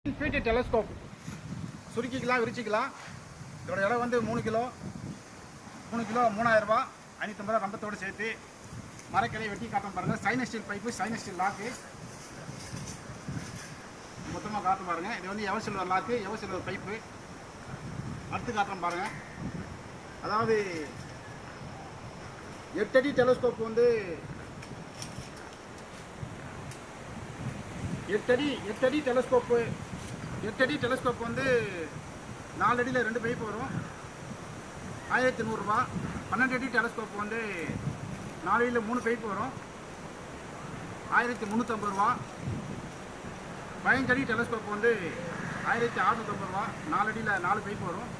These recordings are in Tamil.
Feet telescope சுருக்கிக்கலாம் விரிச்சிக்கலாம். இதோட இடம் வந்து 3 கிலோ 3000 ரூபா, 550 ரூபா ரம்பத்தோடு சேர்த்து. மரக்கிளையை வெட்டி காட்டும் பாருங்கள். Stainless steel pipe, stainless steel lock மொத்தமாக காட்டும் பாருங்கள். இது வந்து ever silver lock, ever silver pipe. அடுத்து காட்டுறோம் பாருங்கள். அதாவது 8 அடி டெலஸ்கோப் வந்து 8 அடி டெலஸ்கோப் வந்து 4 அடியில் 2 பைப் வரும், 1100 ரூபா. 12 அடி டெலஸ்கோப் வந்து 4 அடியில் 3 பைப் வரும், 1350 ரூபா. 15 அடி டெலஸ்கோப் வந்து 1650 ரூபா, 4 அடியில் 4 பைப் வரும்.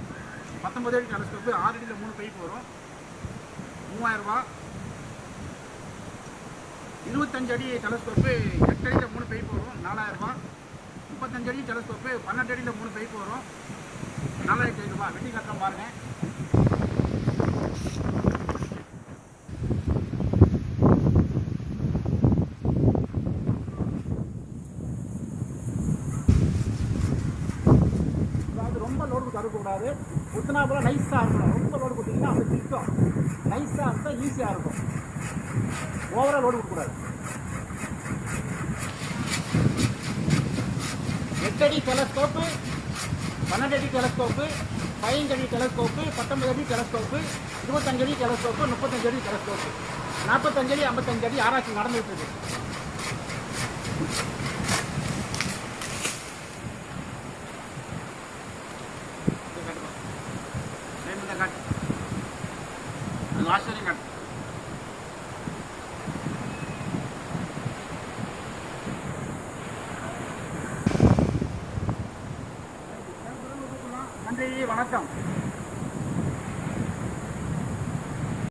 19 அடி டெலஸ்கோப்பு 6 அடியில் 3 பைப் வரும், 3000 ரூபா. 25 அடி டெலஸ்கோப்பு 8 அடியில் 3 பைப் வரும், 4000 ரூபா. 35 அடி டெலஸ்கோப்பு 12 அடியில் 3 பைப் வரும், 4500 ரூபா. வெட்டி காட்டுறோம் பாருங்கள். ரொம்ப லோடு தரக்கூடாது, குத்தினா போல நைஸாக இருக்கணும். ரொம்ப லோடு கொடுத்தீங்கன்னா அப்படி திட்டம். நைஸாக இருந்தால் ஈஸியாக இருக்கும். ஓவராக லோடு கொடுக்கக்கூடாது. 8 அடி டெலஸ்கோப்பு, 12 அடி டெலஸ்கோப்பு, 15 அடி டெலஸ்கோப்பு, 19 அடி டெலஸ்கோப்பு, 25 அடி டெலஸ்கோப்பு, 35 அடி டெலஸ்கோப்பு, 45 அடி 55 அடி ஆராய்ச்சி நடந்துகிட்டு இருக்கு. ஆச்சரியம் காட்டு. நன்றி, வணக்கம்.